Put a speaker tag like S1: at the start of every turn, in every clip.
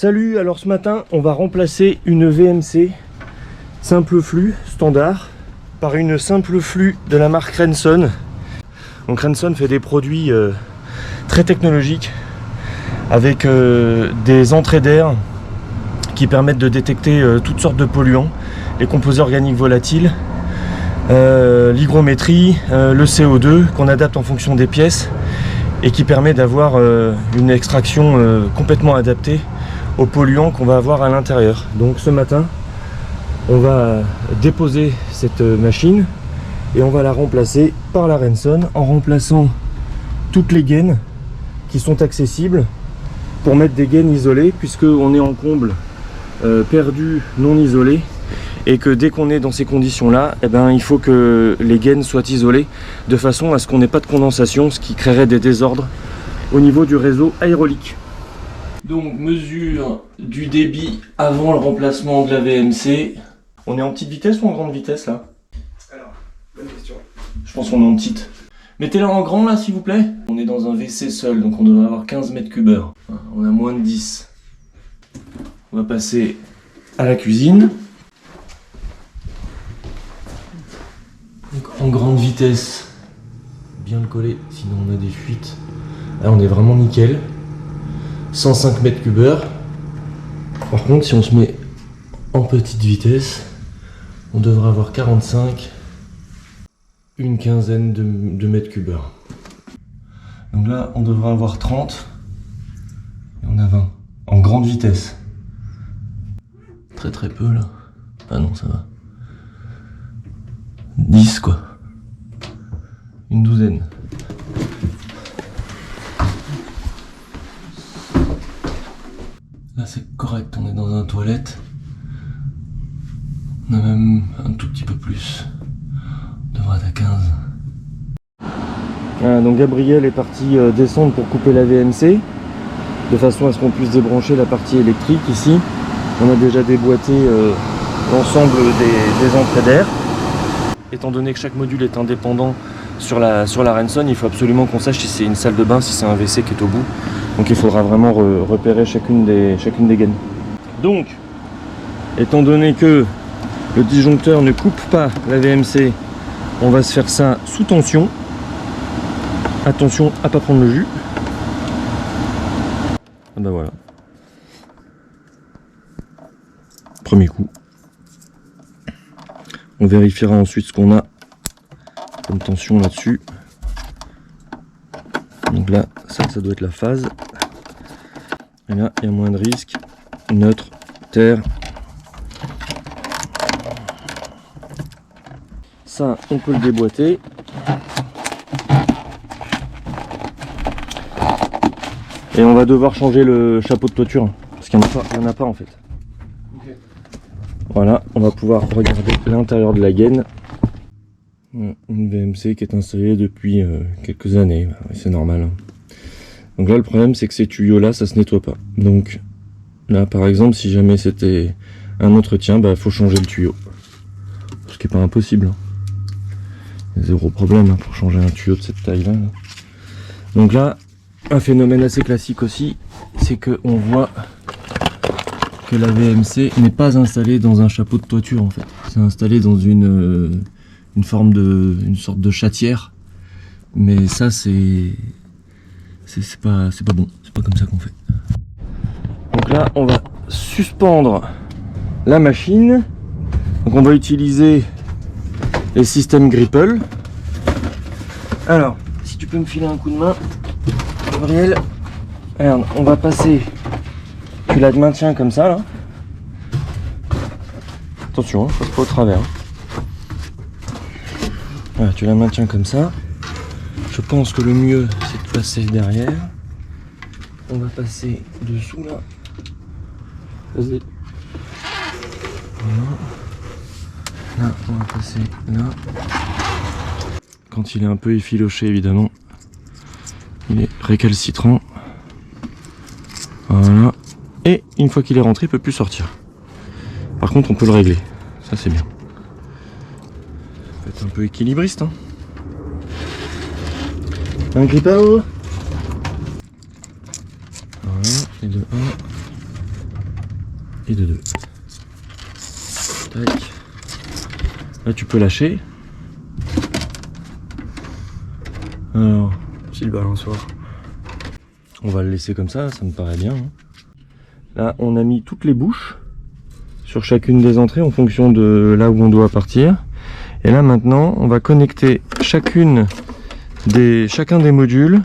S1: Salut, alors ce matin on va remplacer une VMC simple flux standard par une simple flux de la marque Renson. Donc Renson fait des produits très technologiques avec des entrées d'air qui permettent de détecter toutes sortes de polluants, les composés organiques volatiles, l'hygrométrie, le CO2 qu'on adapte en fonction des pièces et qui permet d'avoir une extraction complètement adaptée aux polluants qu'on va avoir à l'intérieur. Donc ce matin on va déposer cette machine et on va la remplacer par la Renson en remplaçant toutes les gaines qui sont accessibles pour mettre des gaines isolées, puisque on est en comble perdu non isolé et que dès qu'on est dans ces conditions là, eh ben, il faut que les gaines soient isolées de façon à ce qu'on n'ait pas de condensation, ce qui créerait des désordres au niveau du réseau hydraulique. Donc mesure du débit avant le remplacement de la VMC. On est en petite vitesse ou en grande vitesse là?
S2: Alors, bonne question.
S1: Je pense qu'on est en petite. Mettez-la en grand là s'il vous plaît. On est dans un WC seul, donc on devrait avoir 15 mètres cubes heure. On a moins de 10. On va passer à la cuisine. Donc en grande vitesse, bien le coller, sinon on a des fuites. Là on est vraiment nickel. 105 mètres cubes heure. Par contre si on se met en petite vitesse, on devrait avoir 45, une quinzaine de mètres cubes heure. Donc là on devrait avoir 30 et on a 20 en grande vitesse. Très peu là. Ah non, ça va. 10 quoi. Une douzaine. Là c'est correct, on est dans un toilette. On a même un tout petit peu plus. On devrait être à 15. Voilà, donc Gabriel est parti descendre pour couper la VMC de façon à ce qu'on puisse débrancher la partie électrique ici. On a déjà déboîté l'ensemble des entrées d'air. Étant donné que chaque module est indépendant sur la Renson, il faut absolument qu'on sache si c'est une salle de bain, si c'est un WC qui est au bout. Donc il faudra vraiment repérer chacune des gaines. Donc, étant donné que le disjoncteur ne coupe pas la VMC, on va se faire ça sous tension. Attention à pas prendre le jus. Ah bah voilà. Premier coup. On vérifiera ensuite ce qu'on a comme tension là-dessus. Donc là, ça doit être la phase. Et là, il y a moins de risque. Neutre, terre. Ça, on peut le déboîter. Et on va devoir changer le chapeau de toiture. Parce qu'il n'y en a pas en fait. Okay. Voilà, on va pouvoir regarder l'intérieur de la gaine. Une VMC qui est installée depuis quelques années. C'est normal. Donc là, le problème, c'est que ces tuyaux-là, ça se nettoie pas. Donc là, par exemple, si jamais c'était un entretien, bah, faut changer le tuyau. Ce qui n'est pas impossible. Zéro problème pour changer un tuyau de cette taille-là. Donc là, un phénomène assez classique aussi, c'est que on voit que la VMC n'est pas installée dans un chapeau de toiture en fait. C'est installé dans une sorte de chatière. Mais ça c'est pas bon. C'est pas comme ça qu'on fait. Donc là, on va suspendre la machine. Donc on va utiliser les systèmes Gripple. Alors, si tu peux me filer un coup de main, Gabriel. Regarde, on va passer. Tu la maintiens comme ça là. Attention, passe pas au travers. Voilà, tu la maintiens comme ça. Je pense que le mieux c'est de passer derrière. On va passer dessous là. Vas-y. Voilà. Là, on va passer là. Quand il est un peu effiloché, évidemment, il est récalcitrant. Voilà. Et une fois qu'il est rentré, il ne peut plus sortir. Par contre, on peut le régler. Ça, c'est bien. Faut être un peu équilibriste. Hein. Un grip à eau. Voilà. Et de 1. et de 2. Tac. Là tu peux lâcher. Alors,
S2: Petit balançoire.
S1: on va le laisser comme ça me paraît bien. Hein. Là on a mis toutes les bouches sur chacune des entrées en fonction de là où on doit partir. Et là maintenant on va connecter chacun des modules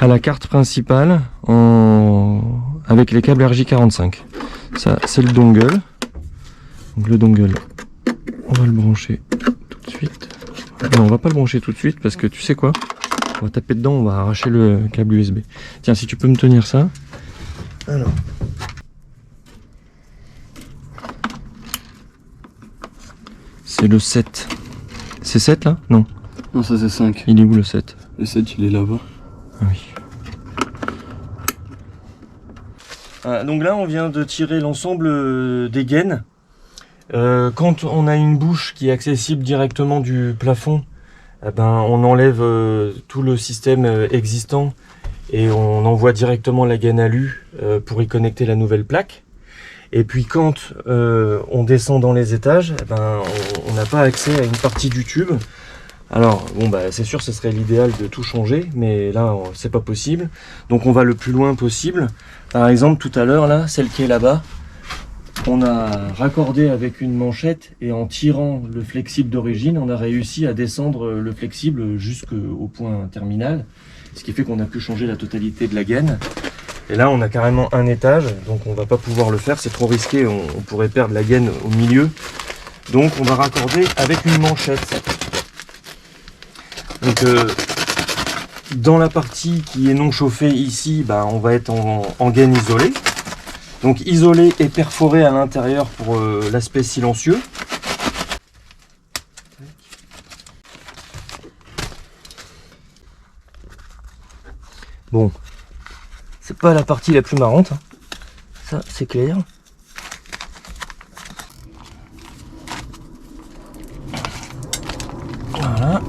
S1: à la carte principale avec les câbles RJ45. Ça c'est le dongle. Donc le dongle, on va le brancher tout de suite. Non, on va pas le brancher tout de suite parce que tu sais quoi? On va taper dedans, on va arracher le câble USB. Tiens, si tu peux me tenir ça. Alors. C'est le 7. C'est 7 là? Non.
S2: Non, ça c'est 5.
S1: Il est où le 7?
S2: Le 7 il est là-bas.
S1: Ah oui. Ah, donc là on vient de tirer l'ensemble des gaines. Quand on a une bouche qui est accessible directement du plafond, eh ben, on enlève tout le système existant et on envoie directement la gaine alu pour y connecter la nouvelle plaque. Et puis quand on descend dans les étages, eh ben, on n'a pas accès à une partie du tube. Alors bon bah c'est sûr ce serait l'idéal de tout changer, mais là c'est pas possible. Donc on va le plus loin possible. Par exemple tout à l'heure là, celle qui est là-bas, on a raccordé avec une manchette et en tirant le flexible d'origine, on a réussi à descendre le flexible jusqu'au point terminal, ce qui fait qu'on a pu changer la totalité de la gaine. Et là on a carrément un étage, donc on va pas pouvoir le faire, c'est trop risqué, on pourrait perdre la gaine au milieu. Donc on va raccorder avec une manchette. Donc dans la partie qui est non chauffée ici, bah, on va être en gaine isolée. Donc isolé et perforé à l'intérieur pour l'aspect silencieux. Bon, c'est pas la partie la plus marrante, hein. Ça c'est clair. Voilà.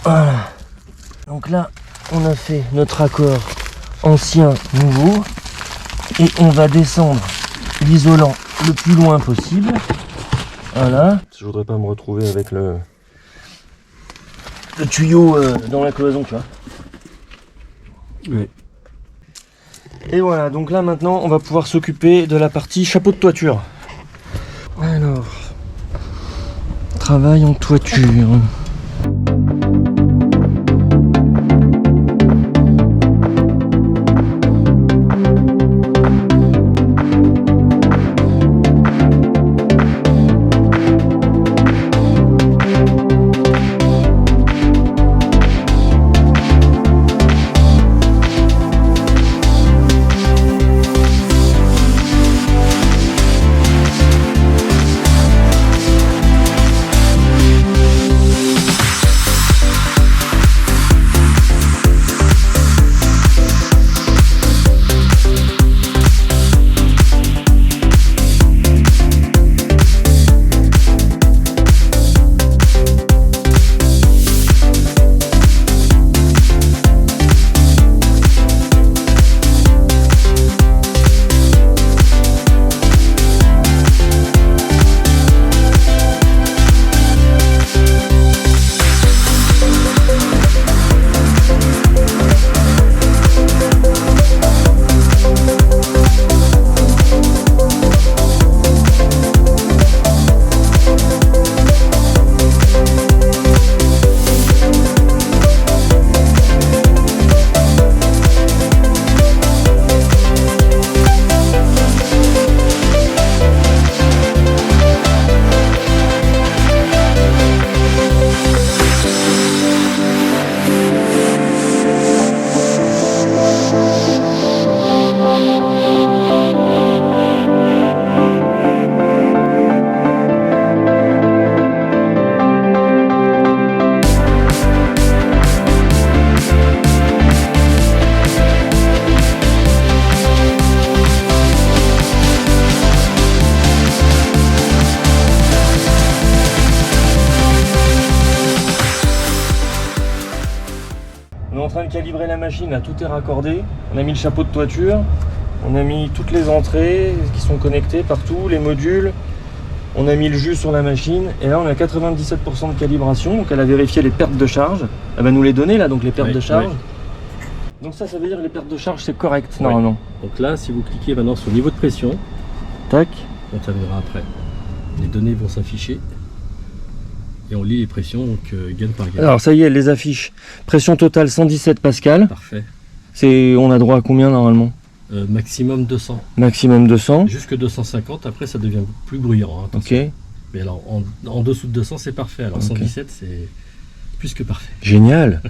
S1: Voilà. Donc là, on a fait notre accord ancien-nouveau et on va descendre l'isolant le plus loin possible. Voilà. Je voudrais pas me retrouver avec le tuyau dans la cloison, tu vois.
S2: Oui.
S1: Et voilà, donc là maintenant, on va pouvoir s'occuper de la partie chapeau de toiture. Alors, travail en toiture. en train de calibrer la machine, là tout est raccordé. On a mis le chapeau de toiture, on a mis toutes les entrées qui sont connectées partout, les modules. On a mis le jus sur la machine et là on a 97% de calibration. Donc elle a vérifié les pertes de charge. Elle va nous les donner là, donc les pertes de charge.
S3: Oui.
S1: Donc ça veut dire que les pertes de charge c'est correct normalement.
S3: Donc là, si vous cliquez maintenant sur niveau de pression,
S1: Tac.
S3: on terminera après. Les données vont s'afficher et on lit les pressions, donc gain par gain.
S1: Alors ça y est, elle les affiche. Pression totale 117 pascal.
S3: Parfait.
S1: On a droit à combien normalement?
S3: Maximum 200.
S1: Maximum 200.
S3: Jusque 250, après ça devient plus bruyant. Hein,
S1: Ok.
S3: attention. Mais alors en dessous de 200 c'est parfait. Alors
S1: Ok.
S3: 117 c'est plus que parfait.
S1: Génial.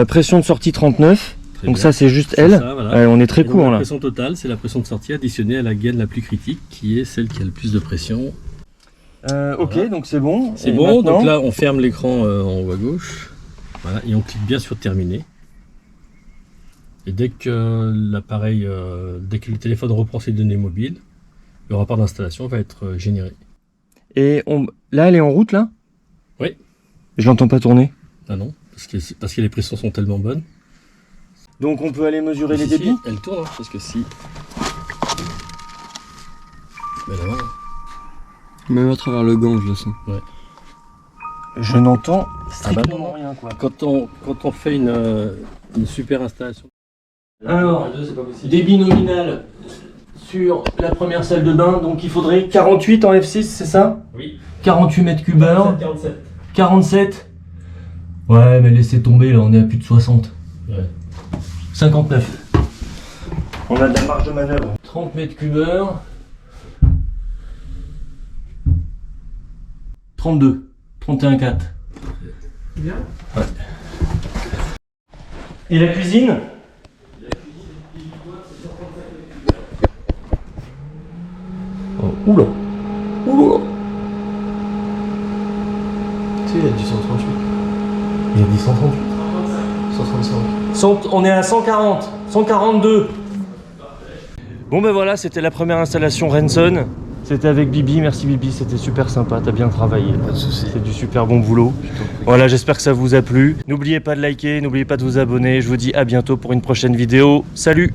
S1: Pression de sortie 39.
S3: Très
S1: Donc
S3: bien.
S1: ça c'est juste
S3: C'est
S1: elle.
S3: ça, voilà.
S1: On est très
S3: Et donc,
S1: court
S3: la
S1: là.
S3: pression totale, c'est la pression de sortie additionnée à la gaine la plus critique, qui est celle qui a le plus de pression.
S1: Ok,
S3: Voilà.
S1: donc c'est bon.
S3: C'est
S1: Et
S3: bon,
S1: maintenant
S3: donc là on ferme l'écran en haut à gauche. Voilà, et on clique bien sur terminer. Et dès que l'appareil, dès que le téléphone reprend ses données mobiles, le rapport d'installation va être généré.
S1: Et là elle est en route là?
S3: Oui.
S1: Je l'entends pas tourner.
S3: Ah non, parce que les pressions sont tellement bonnes.
S1: Donc on peut aller mesurer les
S3: Si, si,
S1: débits?
S3: elle tourne, hein, parce que si. Mais là,
S2: Même à travers le gant, je le sens.
S1: Je n'entends
S3: bah
S1: strictement rien quoi.
S3: quand on fait une super installation.
S1: Alors, débit nominal sur la première salle de bain, donc il faudrait 48 en F6, c'est ça?
S3: Oui.
S1: 48 mètres cubes heure.
S3: 47.
S1: 47. Ouais, mais laissez tomber, là on est à plus de 60.
S3: Ouais.
S1: 59. On a de la marge de manœuvre. 30 mètres cubes heure. 32. 31,4.
S3: Bien.
S1: Ouais. Et la cuisine? Oh, oula. Oula.
S2: Tu sais, il y a du 138.
S1: Il y a dit 138.
S2: 135.
S1: On est à 140, 142. Bon ben voilà, c'était la première installation Renson. C'était avec Bibi, merci Bibi, c'était super sympa, t'as bien travaillé.
S2: Pas de soucis.
S1: C'est du super bon boulot. Voilà, j'espère que ça vous a plu. N'oubliez pas de liker, n'oubliez pas de vous abonner. Je vous dis à bientôt pour une prochaine vidéo. Salut!